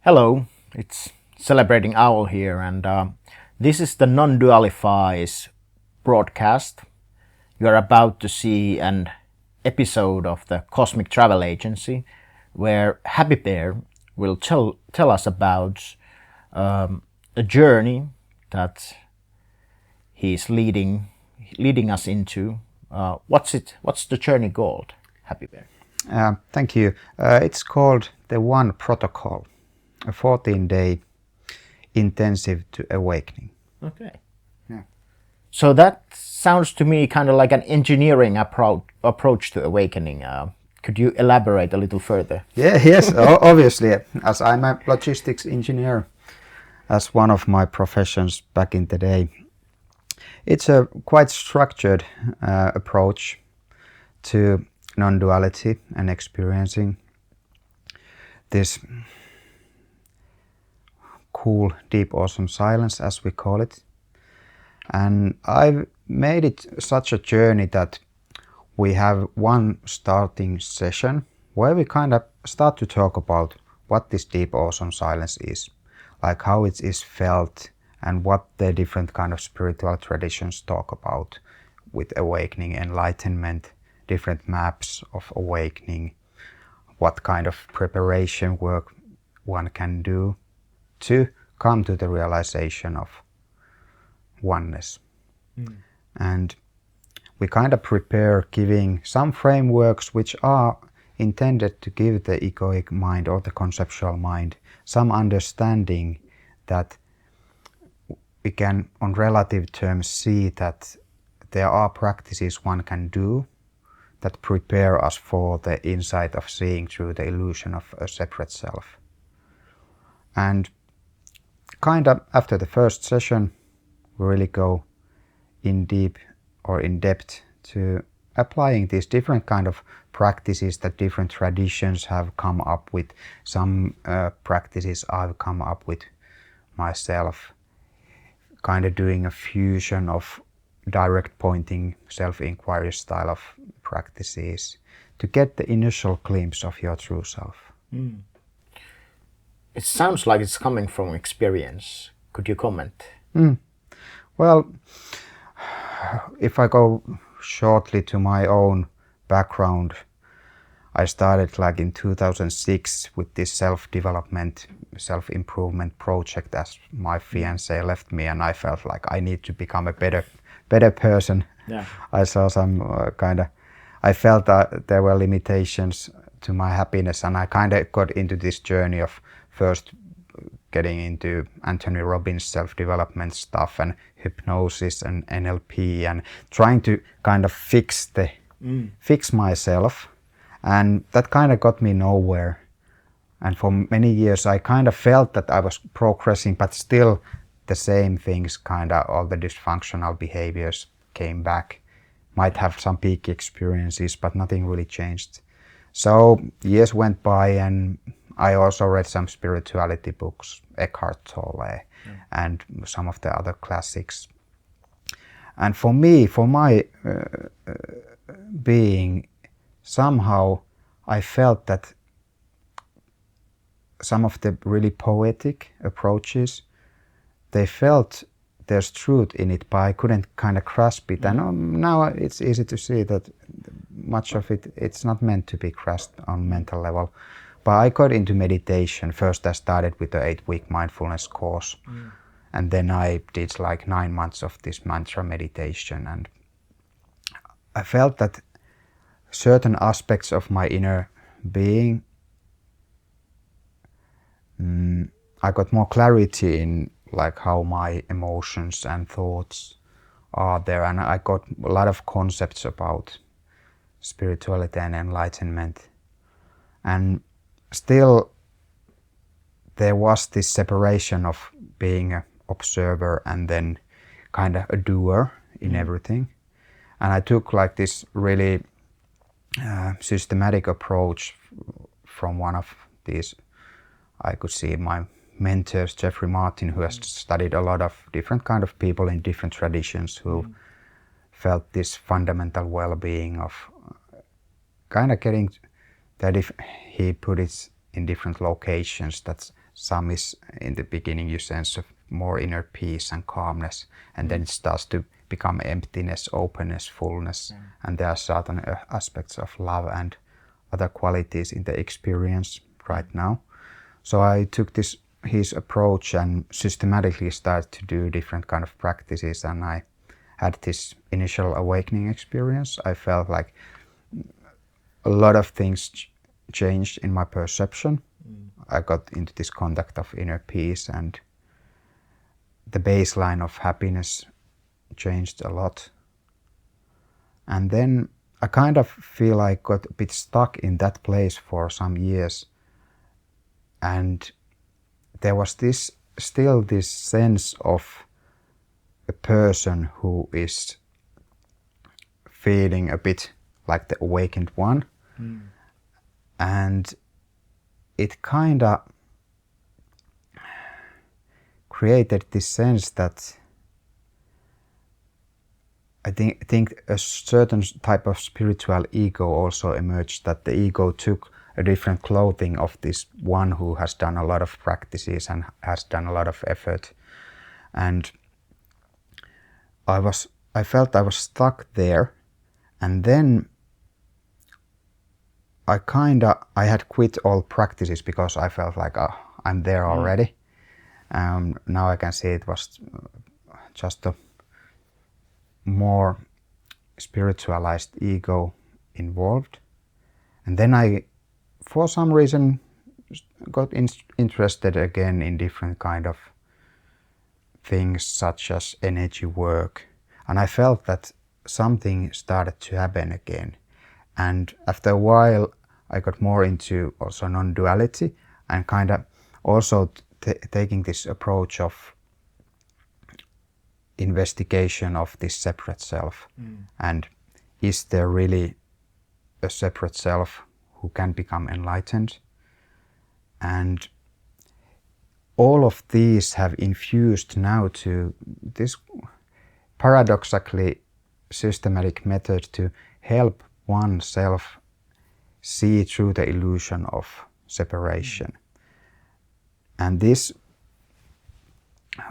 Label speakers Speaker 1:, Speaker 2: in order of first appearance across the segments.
Speaker 1: Hello, it's Celebrating Owl here, and this is the non-dualities broadcast. You are about to see an episode of the Cosmic Travel Agency where Happy Bear will tell us about a journey that he's leading us into. What's the journey called, Happy Bear?
Speaker 2: Thank you. It's called the One Protocol, a 14-day intensive to awakening.
Speaker 1: Okay.
Speaker 2: Yeah.
Speaker 1: So that sounds to me kind of like an engineering approach to awakening. Could you elaborate a little further?
Speaker 2: Yes, obviously, as I'm a logistics engineer, as one of my professions back in the day. It's a quite structured approach to non-duality and experiencing this cool, deep, awesome silence, as we call it. And I've made it such a journey that we have one starting session where we kind of start to talk about what this deep, awesome silence is, like how it is felt and what the different kind of spiritual traditions talk about with awakening, enlightenment, different maps of awakening, what kind of preparation work one can do to come to the realization of oneness. And we kind of prepare giving some frameworks which are intended to give the egoic mind or the conceptual mind some understanding that we can on relative terms see that there are practices one can do that prepare us for the insight of seeing through the illusion of a separate self. And kind of after the first session, we really go in deep or in depth to applying these different kind of practices that different traditions have come up with. Some practices I've come up with myself, kind of doing a fusion of direct pointing self-inquiry style of practices to get the initial glimpse of your true self.
Speaker 1: It sounds like it's coming from experience. Could you comment?
Speaker 2: Well, if I go shortly to my own background, I started like in 2006 with this self-development, self-improvement project as my fiancée left me, and I felt like I need to become a better person.
Speaker 1: Yeah.
Speaker 2: I saw some I felt that there were limitations to my happiness, and I kind of got into this journey of first getting into Anthony Robbins' self-development stuff and hypnosis and NLP and trying to kind of fix myself. And that kind of got me nowhere. And for many years I kind of felt that I was progressing, but still the same things, kind of all the dysfunctional behaviors came back. Might have some peak experiences, but nothing really changed. So years went by and I also read some spirituality books, Eckhart Tolle and some of the other classics. And for me, for my being, somehow I felt that some of the really poetic approaches, they felt there's truth in it, but I couldn't kind of grasp it. And now it's easy to see that much of it, it's not meant to be grasped on mental level. But I got into meditation. First I started with the 8-week mindfulness course. And then I did like 9 months of this mantra meditation. And I felt that certain aspects of my inner being, I got more clarity in like how my emotions and thoughts are there. And I got a lot of concepts about spirituality and enlightenment. And still there was this separation of being an observer and then kind of a doer in everything. And I took like this really systematic approach from one of these, I could see my mentors, Jeffrey Martin, who has studied a lot of different kind of people in different traditions who felt this fundamental well-being of kind of getting that if he put it in different locations, some is in the beginning you sense of more inner peace and calmness, and then it starts to become emptiness, openness, fullness, and there are certain aspects of love and other qualities in the experience right now. So I took his approach and systematically started to do different kind of practices, and I had this initial awakening experience. I felt like a lot of things changed in my perception. I got into this contact of inner peace, and the baseline of happiness changed a lot. And then I kind of feel I got a bit stuck in that place for some years, and there was still this sense of a person who is feeling a bit like the awakened one. And it kind of created this sense that I think a certain type of spiritual ego also emerged, that the ego took a different clothing of this one who has done a lot of practices and has done a lot of effort. And I felt I was stuck there, and then I had quit all practices because I felt like, oh, I'm there already. Now I can see it was just a more spiritualized ego involved. And then I, for some reason, got interested again in different kind of things such as energy work. And I felt that something started to happen again. And after a while, I got more into also non-duality and kind of also taking this approach of investigation of this separate self. And is there really a separate self who can become enlightened? And all of these have infused now to this paradoxically systematic method to help oneself see through the illusion of separation. And this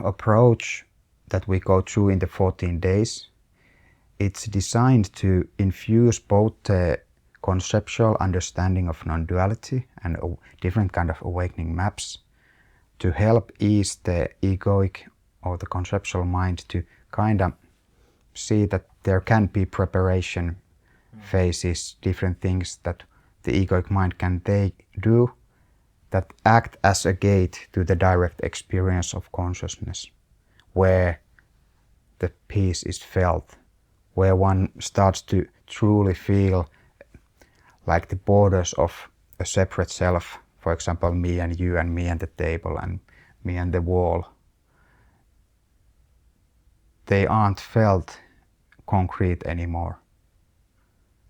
Speaker 2: approach that we go through in the 14 days, it's designed to infuse both the conceptual understanding of non-duality and different kind of awakening maps to help ease the egoic or the conceptual mind to kind of see that there can be preparation phases, different things that the egoic mind can do that act as a gate to the direct experience of consciousness, where the peace is felt, where one starts to truly feel like the borders of a separate self, for example, me and you and me and the table and me and the wall, they aren't felt concrete anymore.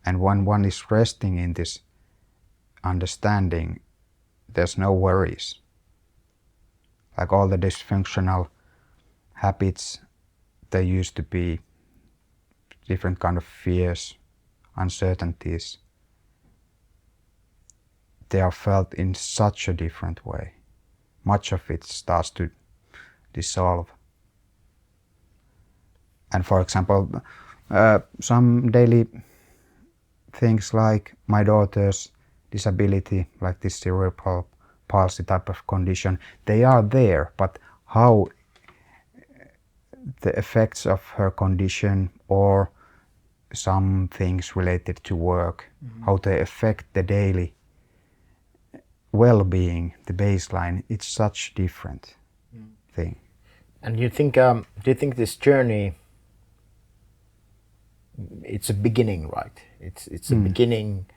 Speaker 2: And when one is resting in this understanding, there's no worries. Like all the dysfunctional habits, there used to be different kind of fears, uncertainties. They are felt in such a different way. Much of it starts to dissolve. And for example, some daily things like my daughter's disability, like this cerebral palsy type of condition, they are there, but how the effects of her condition or some things related to work, how they affect the daily well-being, the baseline, it's such different thing.
Speaker 1: And you think, do you think this journey, it's a beginning, right? It's a beginning,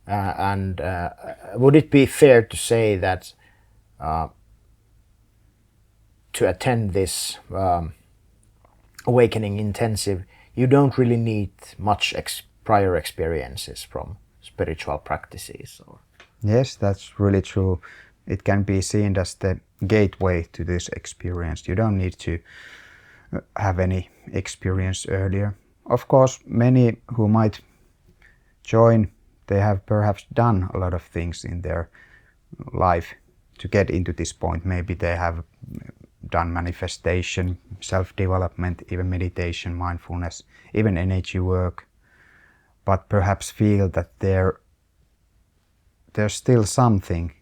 Speaker 1: and would it be fair to say that to attend this awakening intensive, you don't really need much prior experiences from spiritual practices? Or?
Speaker 2: Yes, that's really true. It can be seen as the gateway to this experience. You don't need to have any experience earlier. Of course, many who might join, they have perhaps done a lot of things in their life to get into this point. Maybe they have done manifestation, self-development, even meditation, mindfulness, even energy work, but perhaps feel that there's still something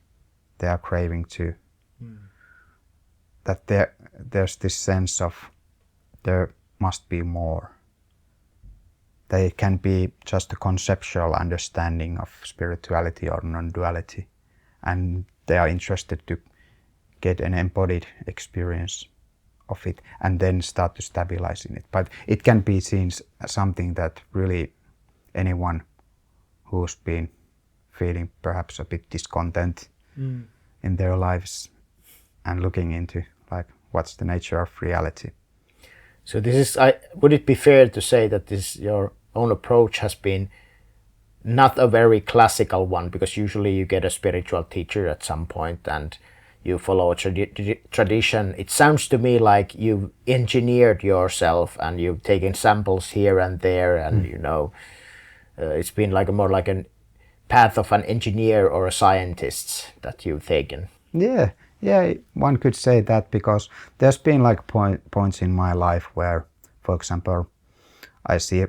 Speaker 2: they are craving to. That there's this sense of there must be more. They can be just a conceptual understanding of spirituality or non-duality, and they are interested to get an embodied experience of it and then start to stabilize in it. But it can be seen as something that really anyone who's been feeling perhaps a bit discontent in their lives and looking into like what's the nature of reality.
Speaker 1: So this is, would it be fair to say that this your own approach has been not a very classical one, because usually you get a spiritual teacher at some point and you follow a tradition. It sounds to me like you've engineered yourself and you've taken samples here and there, and you know, it's been like more like a path of an engineer or a scientist that you've taken.
Speaker 2: Yeah, one could say that, because there's been like points in my life where, for example, I see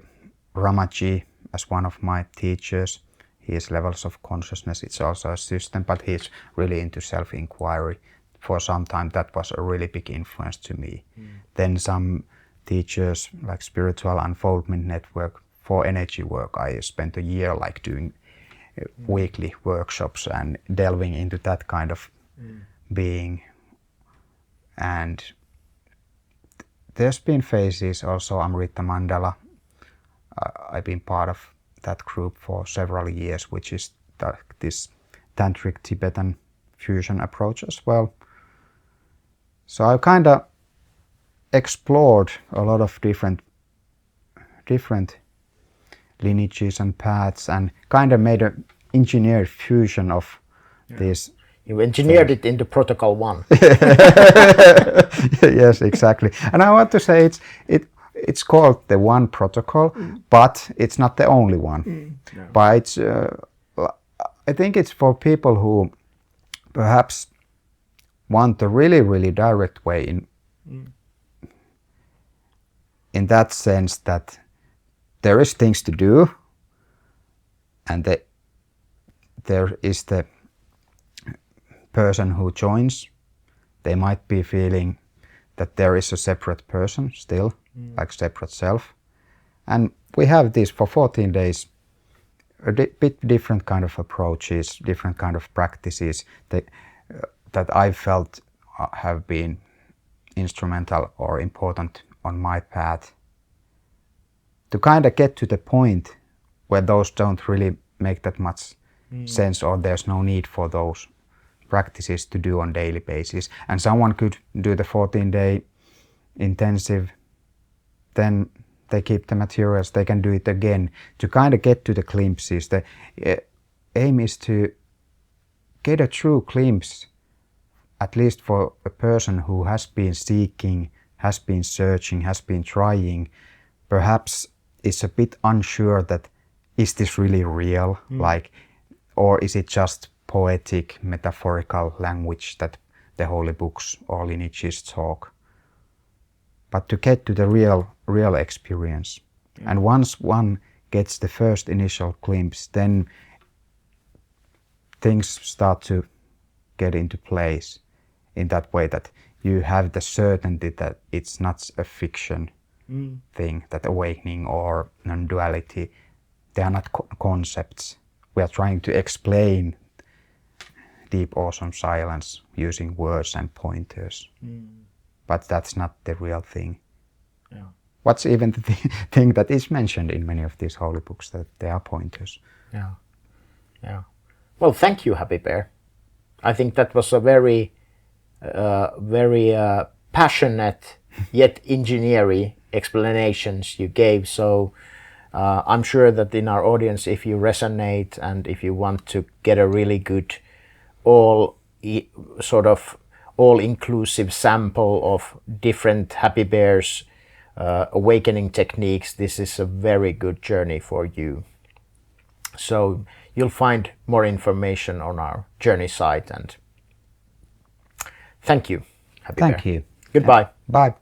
Speaker 2: Ramaji as one of my teachers. His levels of consciousness, it's also a system, but he's really into self-inquiry. For some time that was a really big influence to me. Then some teachers like Spiritual Unfoldment Network for energy work. I spent a year like doing weekly workshops and delving into that kind of being. And there's been phases also. Amrita Mandala, I've been part of that group for several years, which is this tantric Tibetan fusion approach as well. So I kind of explored a lot of different lineages and paths, and kind of made an engineered fusion of these.
Speaker 1: You engineered it into Protocol 1.
Speaker 2: Yes, exactly. And I want to say it's called the One Protocol, but it's not the only one.
Speaker 1: No.
Speaker 2: But it's, I think it's for people who perhaps want a really, really direct way in that sense that there is things to do, and there is the person who joins. They might be feeling that there is a separate person still, like separate self. And we have this for 14 days, a bit different kind of approaches, different kind of practices that I felt have been instrumental or important on my path to kind of get to the point where those don't really make that much sense, or there's no need for those practices to do on daily basis. And someone could do the 14-day intensive, then they keep the materials, they can do it again to kind of get to the glimpses. The aim is to get a true glimpse, at least for a person who has been seeking, has been searching, has been trying, perhaps is a bit unsure that is this really real, like, or is it just poetic, metaphorical language that the holy books or lineages talk. But to get to the real experience. And once one gets the first initial glimpse, then things start to get into place in that way that you have the certainty that it's not a fiction thing, that awakening or non-duality, they are not concepts. We are trying to explain deep, awesome silence using words and pointers. But that's not the real thing.
Speaker 1: Yeah.
Speaker 2: What's even the thing that is mentioned in many of these holy books, that they are pointers.
Speaker 1: Yeah. Well, thank you, Happy Bear. I think that was a very passionate yet engineering explanations you gave. So I'm sure that in our audience, if you resonate and if you want to get a really good all-inclusive sample of different Happy Bears awakening techniques, this is a very good journey for you. So you'll find more information on our journey site, and Thank you. Happy
Speaker 2: Thank
Speaker 1: bear.
Speaker 2: you.
Speaker 1: Goodbye.
Speaker 2: Bye.